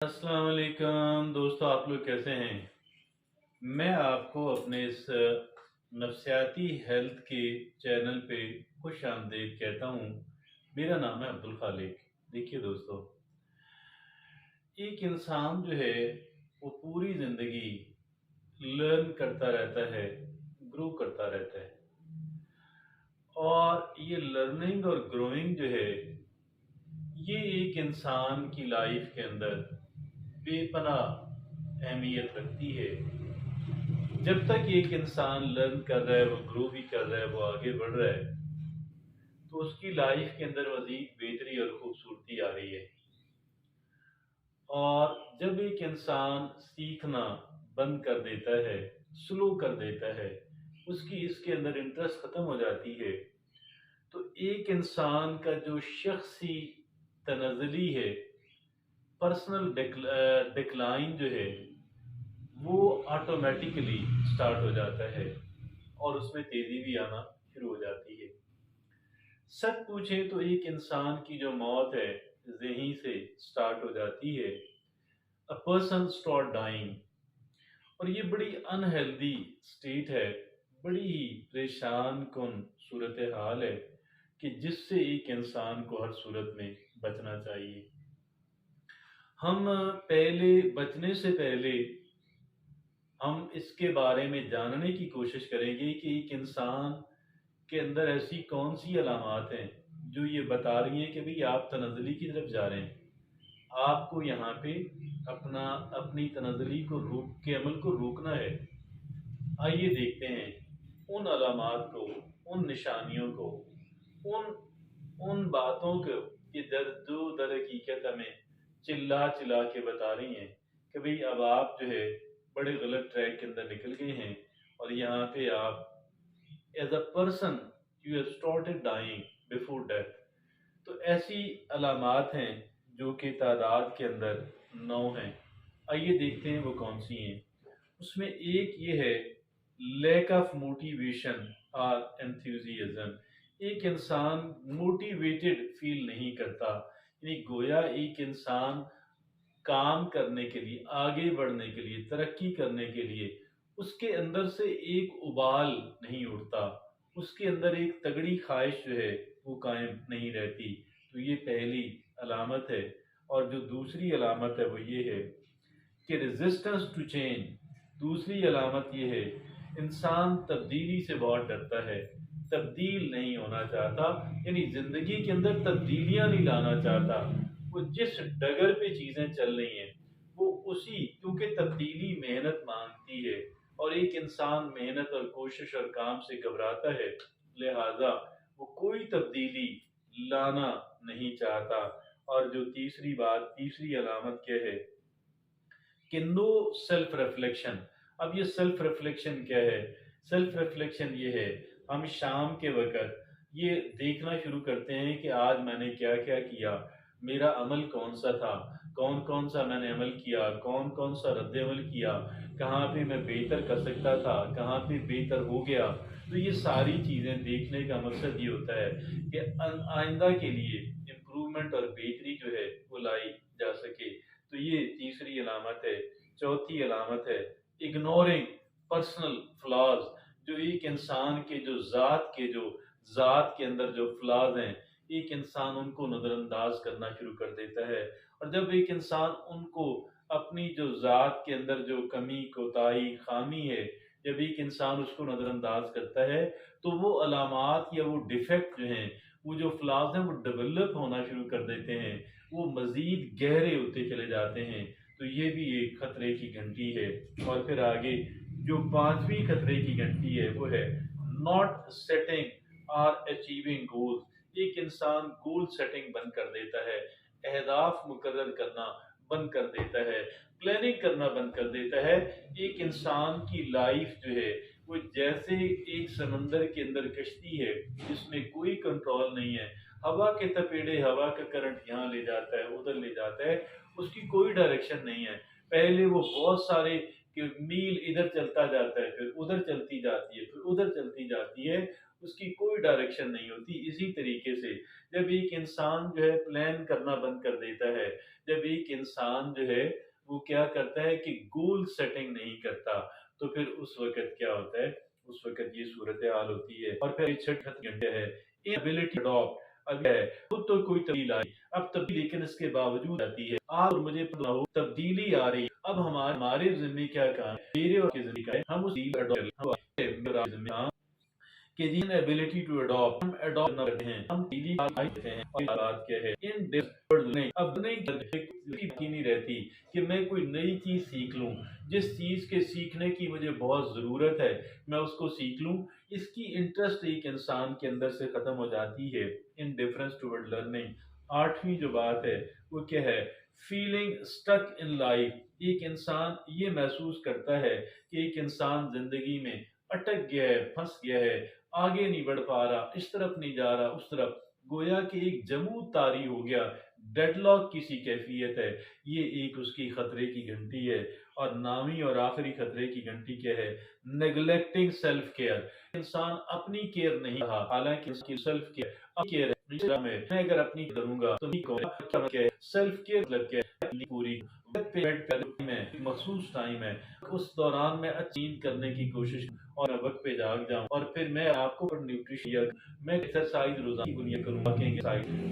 अस्सलाम वालेकुम दोस्तों, आप लोग कैसे हैं। मैं आपको अपने इस नफ्सियाती हेल्थ के चैनल पे खुश आमदीद कहता हूँ। मेरा नाम है अब्दुल खालिक। देखिए दोस्तों, एक इंसान जो है वो पूरी ज़िंदगी लर्न करता रहता है, ग्रो करता रहता है। और ये लर्निंग और ग्रोइंग जो है, ये एक इंसान की लाइफ के अंदर बेपनाह अहमियत रखती है। जब तक एक इंसान लर्न कर रहा है, वो ग्रो भी कर रहा है, वो आगे बढ़ रहा है, तो उसकी लाइफ के अंदर मजीद बेहतरी और खूबसूरती आ रही है। और जब एक इंसान सीखना बंद कर देता है, स्लो कर देता है, उसकी इसके अंदर इंटरेस्ट ख़त्म हो जाती है, तो एक इंसान का जो शख्सी तनज़ली है, पर्सनल डिक्लाइन जो है, वो ऑटोमेटिकली स्टार्ट हो जाता है और उसमें तेज़ी भी आना शुरू हो जाती है। सच पूछें तो एक इंसान की जो मौत है, यहीं से स्टार्ट हो जाती है। A person start dying. और ये बड़ी अनहेल्दी स्टेट है, बड़ी ही परेशान कुन सूरत हाल है कि जिससे एक इंसान को हर सूरत में बचना चाहिए। हम पहले बचने से पहले हम इसके बारे में जानने की कोशिश करेंगे कि एक इंसान के अंदर ऐसी कौन सी अलामात हैं जो ये बता रही हैं कि भाई आप तनज़ली की तरफ जा रहे हैं। आपको यहाँ पे अपनी तनज़ली को रोक के अमल को रोकना है। आइए देखते हैं उन अलामात को, उन निशानियों को, उन उन बातों को कि जो दर हकीकत हमें चिल्ला चिल्ला के बता रही हैं कि भाई अब आप जो है बड़े गलत ट्रैक के अंदर निकल गए हैं और यहाँ पे आप as a person you have started dying before death. तो ऐसी अलामात हैं जो कि तादाद के अंदर 9 हैं। आइए देखते हैं वो कौन सी हैं। उसमें एक ये है, लैक ऑफ मोटिवेशन और एंथुजियाज्म। एक इंसान मोटिवेटेड फील नहीं करता, यानी गोया एक इंसान काम करने के लिए, आगे बढ़ने के लिए, तरक्की करने के लिए उसके अंदर से एक उबाल नहीं उठता, उसके अंदर एक तगड़ी ख्वाहिश जो है वो कायम नहीं रहती। तो ये पहली अलामत है। और जो दूसरी अलामत है वो ये है कि रेजिस्टेंस टू चेंज। दूसरी अलामत ये है, इंसान तब्दीली से बहुत डरता है, तब्दील नहीं होना चाहता, यानी ज़िंदगी के अंदर तब्दीलियां नहीं लाना चाहता। वो जिस डगर पे चीज़ें चल रही हैं वो उसी, क्योंकि तब्दीली मेहनत मांगती है और एक इंसान मेहनत और कोशिश और काम से घबराता है, लिहाजा वो कोई तब्दीली लाना नहीं चाहता। और जो तीसरी अलामत क्या है कि नो सेल्फ रिफ्लेक्शन। अब ये सेल्फ रिफ्लेक्शन क्या है? सेल्फ रिफ्लेक्शन ये है, हम शाम के वक़्त ये देखना शुरू करते हैं कि आज मैंने क्या-क्या किया, मेरा अमल कौन-सा था, कौन-कौन सा मैंने अमल किया, कौन-कौन सा रद्द-अमल किया, कहाँ पे मैं बेहतर कर सकता था, कहाँ पे बेहतर हो गया। तो ये सारी चीज़ें देखने का मकसद ये होता है कि आइंदा के लिए इम्प्रूवमेंट और बेहतरी जो है वो लाई जा सके। तो ये तीसरी अलामत है। चौथी अलामत है, इग्नोरिंग पर्सनल फ्लॉज। जो एक इंसान के जो ज़ात के अंदर जो फ्लॉज हैं, एक इंसान उनको नज़रअंदाज करना शुरू कर देता है। और जब एक इंसान उनको, अपनी जो ज़ात के अंदर जो कमी, कोताही, खामी है, जब एक इंसान उसको नज़रअंदाज करता है, तो वो अलामात या वो डिफेक्ट जो हैं, वो जो फ्लॉज हैं, वो डेवलप होना शुरू कर देते हैं, वो मज़ीद गहरे होते चले जाते हैं। तो ये भी एक खतरे की घंटी है। और फिर आगे जो पांचवी खतरे की घंटी है वो है नॉट सेटिंग और अचीविंग गोल्स। एक इंसान गोल सेटिंग बंद कर देता है, अहदाफ मुकर्रर करना बंद कर देता है, प्लानिंग करना बंद कर देता है। एक इंसान की लाइफ जो है वो जैसे एक समंदर के अंदर कश्ती है जिसमें कोई कंट्रोल नहीं है। हवा के थपेड़े, हवा का करंट यहाँ ले जाता है, उधर ले जाता है, उसकी कोई डायरेक्शन नहीं है। पहले वो बहुत सारे मील इधर चलता जाता है, फिर उधर चलती जाती है, फिर उधर चलती जाती है, اس کی کوئی ڈائریکشن نہیں ہوتی۔ اسی طریقے سے جب ایک انسان جو ہے پلان کرنا بند کر دیتا ہے، جب ایک انسان جو ہے وہ کیا کرتا ہے کہ گول سیٹنگ نہیں کرتا، تو پھر اس وقت کیا ہوتا ہے، اس وقت یہ صورتحال ہوتی ہے۔ اور پھر چھٹا گھنٹے ہے ability adopt، اب ہے خود تو کوئی تبدیل آئی، اب تبدیلی لیکن اس کے باوجود آتی ہے، آپ اور مجھے پتہ ہو تبدیلی آ رہی ہے، اب ہمارے ذمہ کیا کام ہے، میرے اور کے ذمہ کیا ہے، ہم اس تبدیلی adopt کریں، کہ جن ایبلٹی ٹو اڈاپٹ، ہم اڈاپٹ نہ کرتے ہیں، ہم تبدیلی آتے ہیں۔ اور بات کیا ہے ان ڈسورڈ نہیں، اب نہیں رہتی کہ میں کوئی نئی چیز سیکھ لوں، جس چیز کے سیکھنے کی مجھے بہت ضرورت ہے میں اس کو سیکھ لوں، اس کی انٹرسٹ ایک انسان کے اندر سے ختم ہو جاتی ہے۔ ان ڈفرنس ٹوورڈ لرننگ، آٹھویں جو بات ہے وہ کیا ہے، فیلنگ اسٹک ان لائف، ایک انسان یہ محسوس کرتا ہے کہ ایک انسان زندگی میں اٹک گیا ہے، پھنس گیا ہے، آگے نہیں بڑھ پا رہا، اس طرف نہیں جا رہا، اس طرف، گویا کہ ایک جمود طاری ہو گیا، ڈیڈ لاک کی سی کیفیت ہے۔ یہ ایک اس کی خطرے کی گھنٹی ہے۔ اور نامی اور آخری خطرے کی گھنٹی کیا ہے، نیگلیکٹنگ سیلف کیئر، انسان اپنی کیئر نہیں رہا، حالانکہ اس کی سیلف کیئر ہے، میں اگر اپنی کروں گا تو سیلف کیئر مطلب کیا ہے، اپنی پوری میں مخصوص ٹائم ہے، اس دوران میں اچھی نیند کرنے کی کوشش اور وقت پہ جاگ جاؤں، اور پھر میں آپ کو نیوٹریشن، میں ایکسرسائز روزانہ کی بنیاد کروں،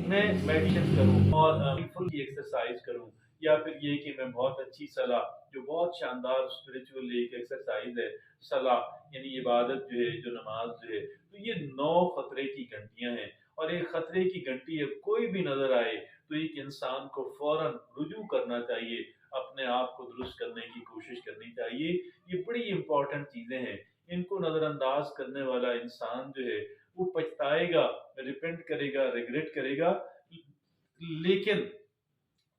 میں میڈیٹیشن کروں اور فل کی ایکسرسائز کروں، یا پھر یہ کہ میں بہت اچھی صلاح، جو بہت شاندار اسپرچول ایک ایکسرسائز ہے، صلاح یعنی عبادت جو ہے، جو نماز جو ہے، تو یہ 9 خطرے کی گھنٹیاں ہیں۔ اور ایک خطرے کی گھنٹی ہے، کوئی بھی نظر آئے تو ایک انسان کو فوراً رجوع کرنا چاہیے، اپنے آپ کو درست کرنے کی کوشش کرنی چاہیے۔ یہ بڑی امپورٹنٹ چیزیں ہیں، ان کو نظر انداز کرنے والا انسان جو ہے وہ پچھتائے گا، ریپینٹ کرے گا، ریگریٹ کرے گا، لیکن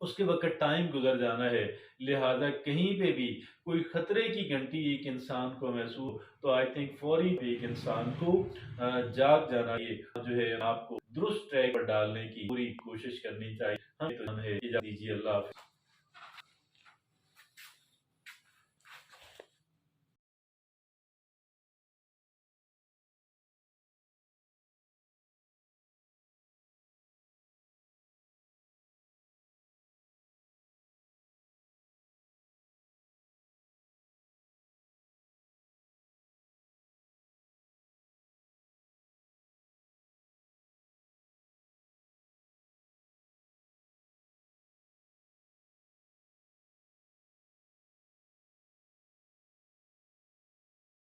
اس کے وقت ٹائم گزر جانا ہے۔ لہٰذا کہیں پہ بھی کوئی خطرے کی گھنٹی ایک انسان کو محسوس تو آئی تھنک فوری ایک انسان کو جاگ جانا، یہ جو ہے آپ کو درست ٹریک پر ڈالنے کی پوری کوشش کرنی چاہیے۔ ہمیں تو ہے، اجازت دیجیے، اللہ حافظ۔